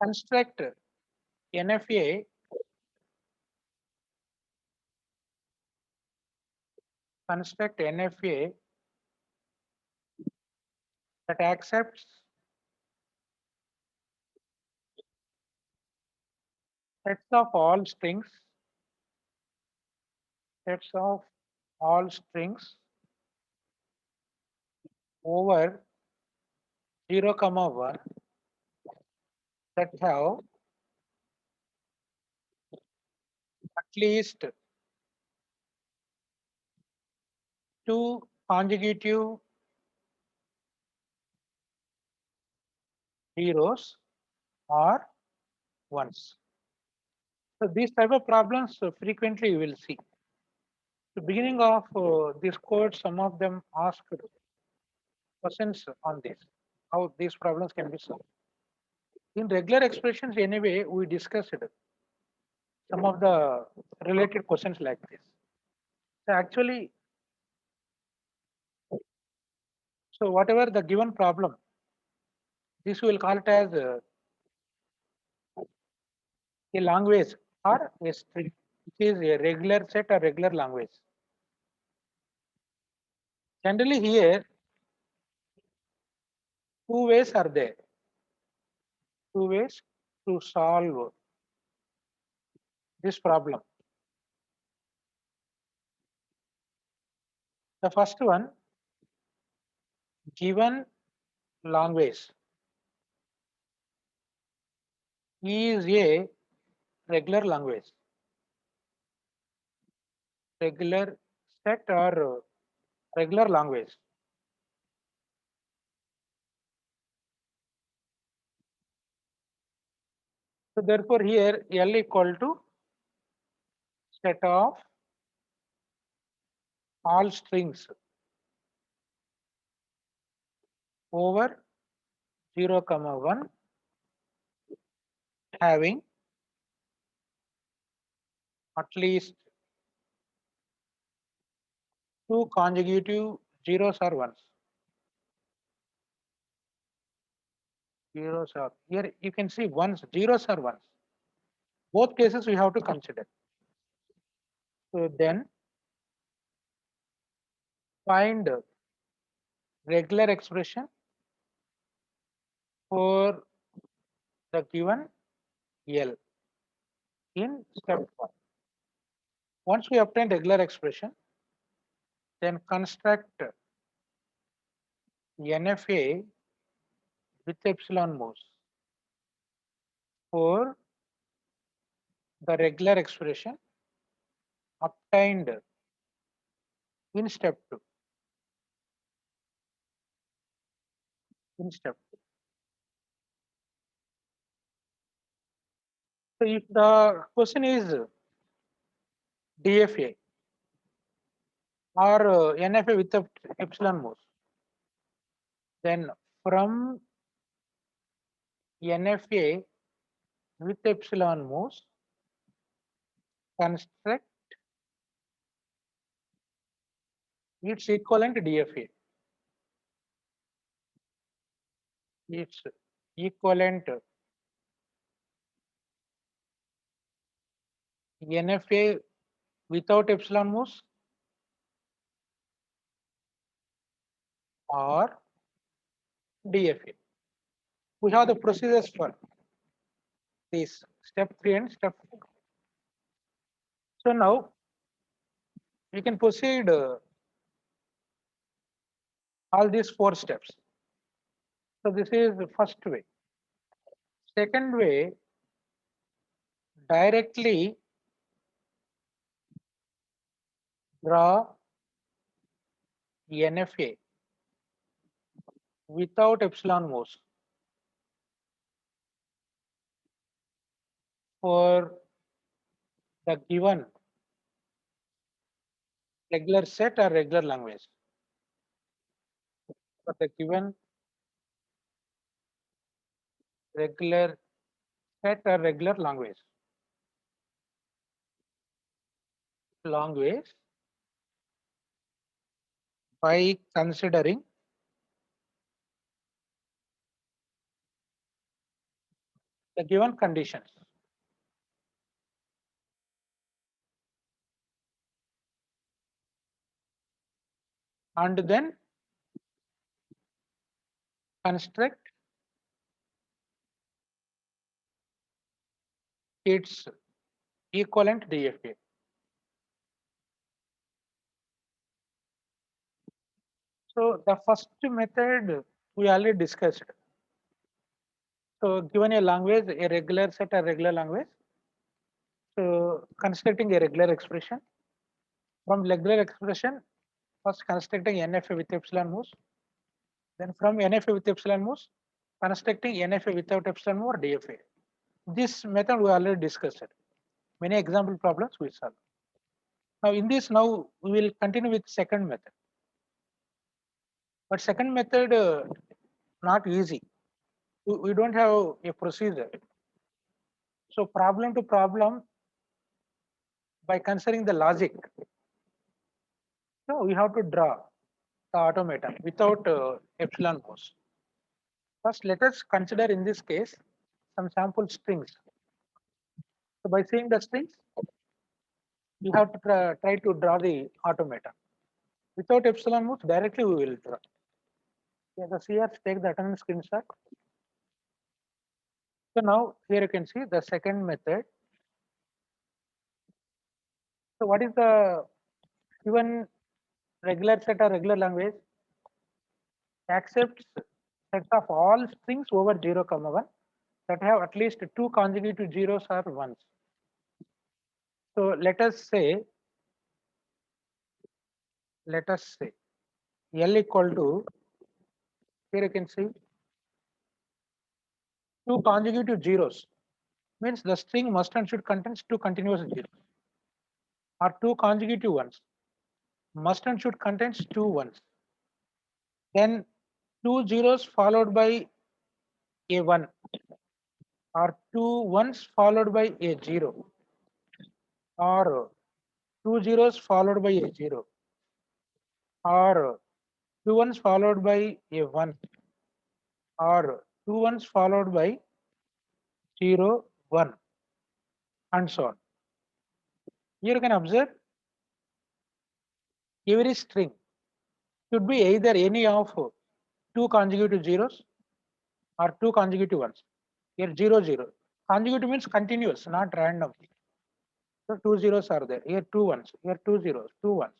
construct NFA that accepts sets of all strings over 0, 1 that have at least two conjugative zeros or ones. So these type of problems frequently you will see. The beginning of this code, some of them ask questions on this, how these problems can be solved. In regular expressions, anyway, we discussed some of the related questions like this. So actually, so whatever the given problem, this we will call it as a language or a string, which is a regular set or regular language. Generally here, two ways are there. Two ways to solve this problem. The first one, given language is a regular language, regular set or regular language. So therefore here L equal to set of all strings over 0, 1 having at least two conjugative zeros or ones. Zeros or here you can see ones, zeros or ones. Both cases we have to consider. So then find regular expression for the given L in step 1. Once we obtain regular expression, then construct NFA with epsilon moves for the regular expression obtained in step 2. In step 2. So if the question is DFA or NFA with epsilon moves, then from NFA with epsilon moves, construct its equivalent DFA. Its equivalent NFA without epsilon moves or DFA. We have the procedures for this step 3 and step 4. So now we can proceed all these 4 steps. So this is the first way. Second way, directly draw NFA without epsilon moves for the given regular set or regular language. For the given regular set or regular language. Language by considering the given conditions. And then construct its equivalent DFA. So the first method we already discussed. So given a language, a regular set, a regular language. So constructing a regular expression. From regular expression, first constructing NFA with epsilon moves. Then from NFA with epsilon moves, constructing NFA without epsilon move or DFA. This method we already discussed. Many example problems we solve. Now in this, now we will continue with second method. But second method not easy. We don't have a procedure. So problem to problem, by considering the logic, so we have to draw the automata without epsilon moves. First, let us consider in this case some sample strings. So by seeing the strings, you have to try to draw the automata. Without epsilon moves, directly we will draw. Yeah, the CRs take the attendance screenshot. So now here you can see the second method. So what is the given regular set or regular language? Accepts sets of all strings over 0, 1 that have at least two consecutive zeros or ones. So let us say L equal to, here you can see two consecutive zeros, means the string must and should contain two continuous zeros, or two consecutive ones, must and should contain two ones. Then two zeros followed by a one, or two ones followed by a zero, or two zeros followed by a zero, or two ones followed by a one, or two ones followed by 0, 1, and so on. Here you can observe every string should be either any of two consecutive zeros or two consecutive ones. Here 0, 0. Consecutive means continuous, not random. So two zeros are there. Here two ones. Here two zeros, two ones,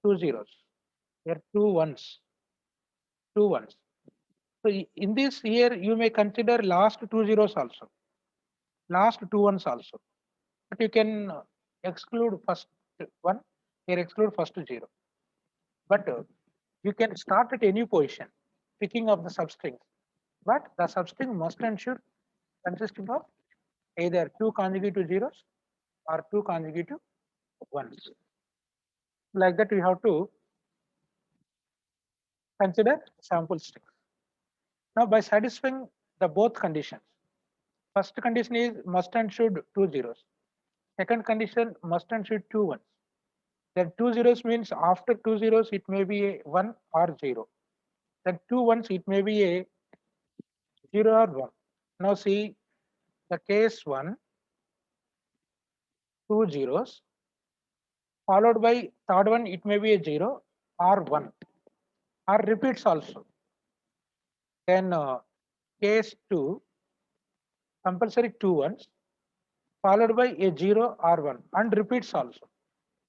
two zeros. Here two ones, two ones. So in this here you may consider last two zeros also, last two ones also. But you can exclude first one. Here exclude first zero. But you can start at any position, picking up the substrings. But the substring must and should consisting of either two consecutive zeros or two consecutive ones. Like that, we have to consider sample strings. Now, by satisfying the both conditions, first condition is must and should two zeros. Second condition must and should two ones. Then two zeros means after two zeros it may be a one or zero. Then two ones it may be a 0 or 1. Now see the case 1, two zeros, followed by third one, it may be a 0 or 1, or repeats also. Then case 2, compulsory two ones, followed by a 0 or 1, and repeats also.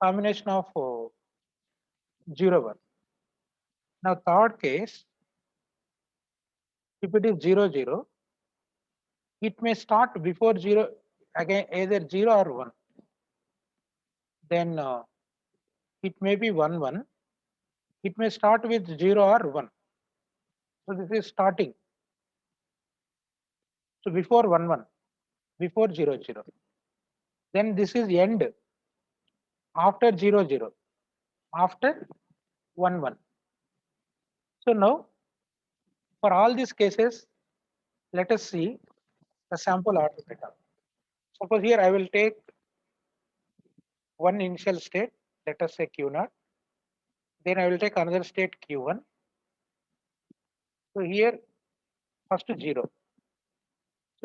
Combination of 0, 1. Now third case, if it is 0, 0, it may start before 0, again either 0 or 1. Then it may be 1, 1. It may start with 0 or 1. So this is starting. So before 1, 1, before 0, 0. Then this is end after 0, 0, after 1, 1. So now for all these cases, let us see the sample automata. Suppose here I will take one initial state, let us say Q0. Then I will take another state Q1. So here first 0.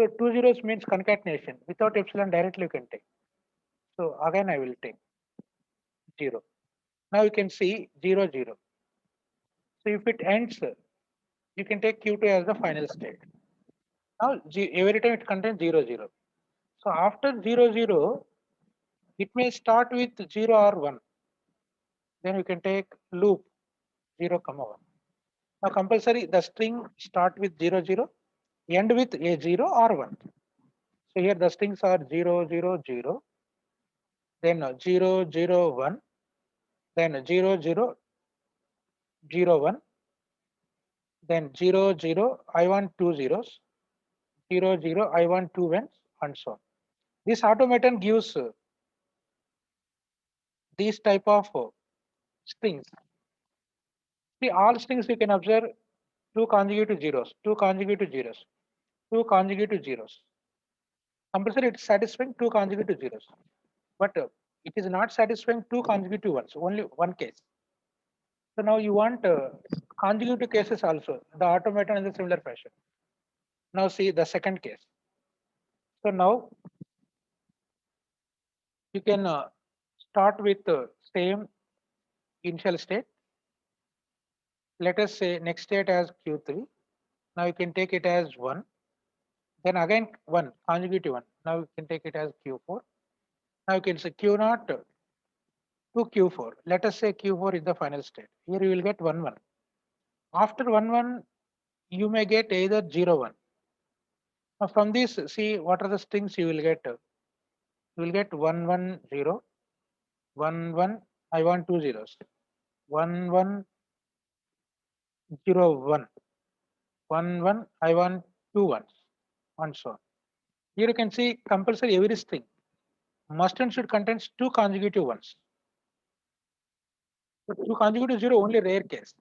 So 2 zeros means concatenation. Without epsilon directly you can take. So again I will take 0. Now you can see 0, 0. So if it ends, you can take Q2 as the final state. Now every time it contains 0, 0. So after 0, 0, it may start with 0 or 1. Then you can take loop 0, comma 1. Now compulsory the string start with 0, 0, end with a 0 or 1. So here the strings are 0, 0, 0, then 0, 0, 1, then 0, 0, 0, 1, then 0, 0, I want two zeros, 0, 0, I want two ones, and so on. This automaton gives these type of strings. See, all strings you can observe two conjugative zeros, two conjugative zeros, two conjugative zeros. Compulsory it is satisfying two conjugative zeros, but it is not satisfying two conjugative ones, only one case. So now you want conjugative cases also, the automaton in a similar fashion. Now see the second case. So now you can start with the same initial state. Let us say next state as Q3. Now you can take it as 1. Then again 1, conjugative 1. Now you can take it as Q4. Now you can say Q0 to Q4. Let us say Q4 is the final state. Here you will get 1, 1. After 1, 1, you may get either 0, 1. Now from this, see what are the strings you will get. You will get 1, 1, 0, 1, 1. I want two zeros. 1, 1, 0, 1. 1, 1. I want two ones. And so on. Here you can see compulsory every string must and should contains two conjugative ones. So two conjugative 0 only rare case,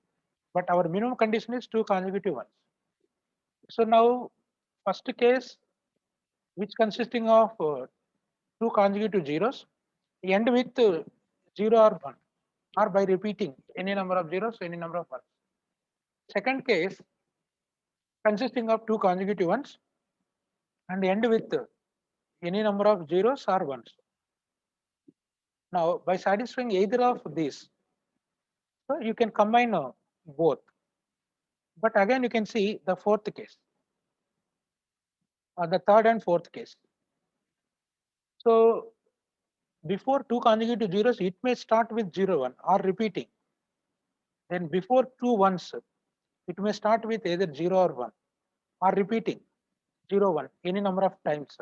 but our minimum condition is two conjugative ones. So now first case which consisting of two conjugative zeros end with 0 or 1 or by repeating any number of zeros, any number of ones. Second case consisting of two conjugative ones and end with any number of zeros or ones. Now by satisfying either of these, so you can combine both. But again you can see the fourth case or the third and fourth case. So before two conjugative zeros, it may start with 0, 1 or repeating. Then before two ones, it may start with either 0 or 1 or repeating 0, 1 any number of times.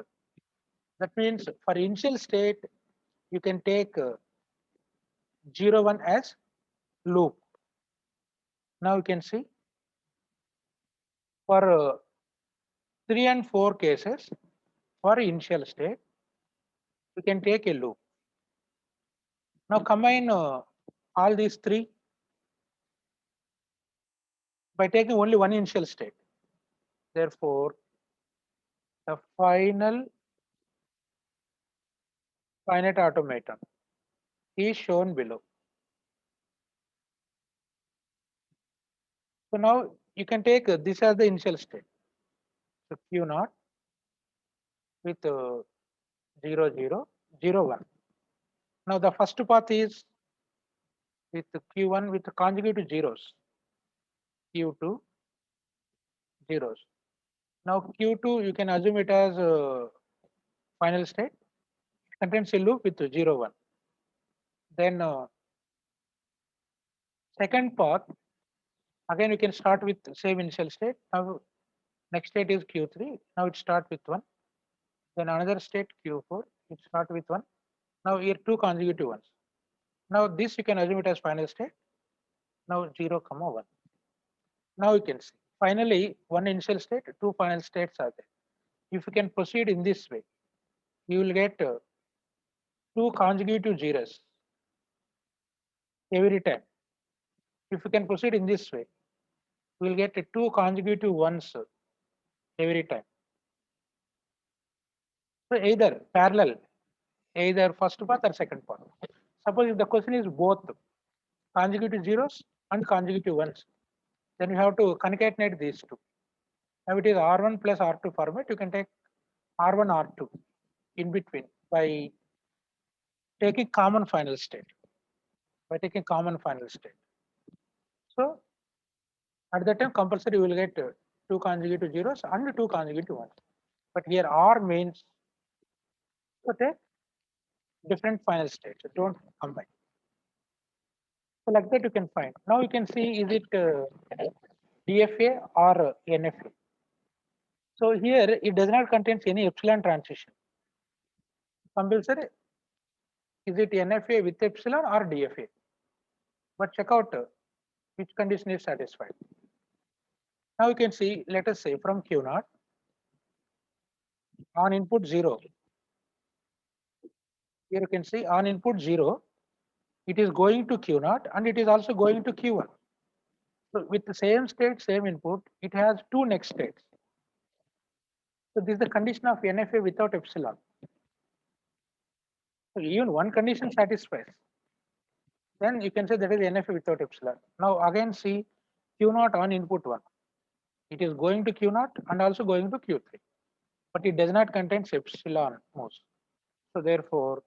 That means for initial state, you can take 0, 1 as loop. Now you can see for 3 and 4 cases, for initial state, you can take a loop. Now combine all these three by taking only one initial state. Therefore, the final finite automaton is shown below. So now you can take this as the initial state. So Q0 with 0, 0, 0, 1. Now the first path is with Q1 with conjugative zeros, Q2 zeros. Now Q2 you can assume it as final state. It contains a loop with 0, 1. Then second path again you can start with same initial state. Now next state is Q3. Now it starts with 1. Then another state Q4. It starts with 1. Now here two consecutive ones. Now this you can assume it as final state. Now 0, comma 1. Now you can see finally one initial state, two final states are there. If you can proceed in this way, you will get two consecutive zeros every time. If you can proceed in this way, you will get two consecutive ones every time. So either parallel, either first path or second path. Suppose if the question is both consecutive zeros and consecutive ones, then you have to concatenate these two. Now it is R1 plus R2 format. You can take R1, R2 in between by taking common final state. So at that time, compulsory you will get two consecutive zeros and two consecutive ones. But here R means to take different final states. Don't combine. So like that you can find. Now you can see is it DFA or NFA. So here it does not contain any epsilon transition. Compulsory is it NFA with epsilon or DFA? But check out which condition is satisfied. Now you can see, let us say from Q0 on input 0. Here you can see on input 0, it is going to Q0 and it is also going to Q1. So with the same state, same input, it has two next states. So this is the condition of NFA without epsilon. So even one condition satisfies. Then you can say that is NFA without epsilon. Now again see Q0 on input 1. It is going to Q0 and also going to Q3. But it does not contain epsilon MOOCS. So therefore,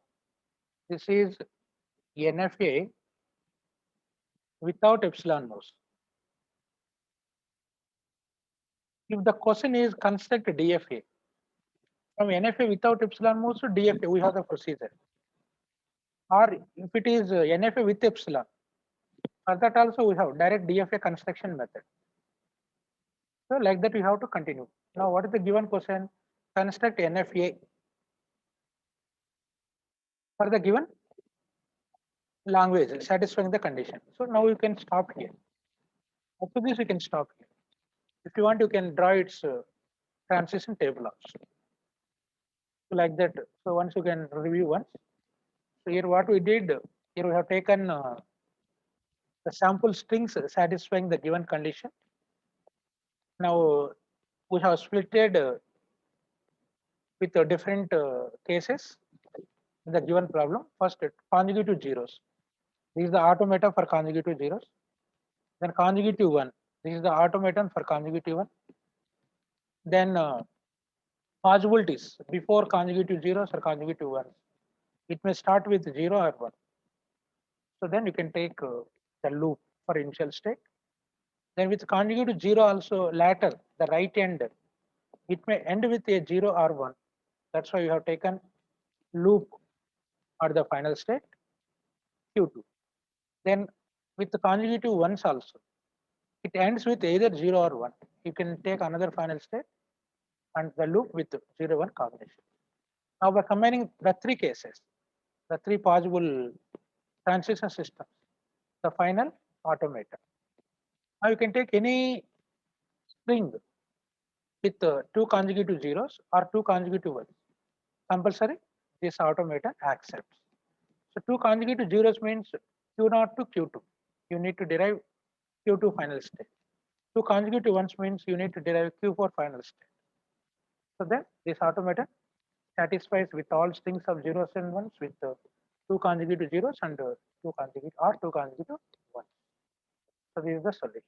this is NFA without epsilon MOOCS. If the question is construct DFA, from NFA without epsilon MOOCS to DFA, we have the procedure. Or if it is NFA with epsilon, for that also we have direct DFA construction method. So like that we have to continue. Now what is the given question? Construct NFA for the given language satisfying the condition. So now you can stop here. After this you can stop here. If you want, you can draw its transition table also. So like that. So once you can review once. So here what we did, here we have taken the sample strings satisfying the given condition. Now we have splitted with different cases in the given problem. First, conjugative zeros. This is the automata for conjugative zeros. Then conjugative 1. This is the automaton for conjugative 1. Then possibilities before conjugative zeros or conjugative 1. It may start with 0 or 1. So then you can take the loop for initial state. Then with conjugative 0 also later, the right end, it may end with a 0 or 1. That's why you have taken loop or the final state Q2. Then with the conjugative 1s also, it ends with either 0 or 1. You can take another final state and the loop with 0, 1 combination. Now by combining the three cases, the three possible transition systems, the final automata. Now you can take any string with two consecutive zeros or two consecutive ones. Compulsory, this automata accepts. So two consecutive zeros means Q0 to Q2. You need to derive Q2 final state. Two consecutive ones means you need to derive Q4 final state. So then this automata satisfies with all strings of zeros and ones with two consecutive zeros and two consecutive or two consecutive ones. So this is the solution.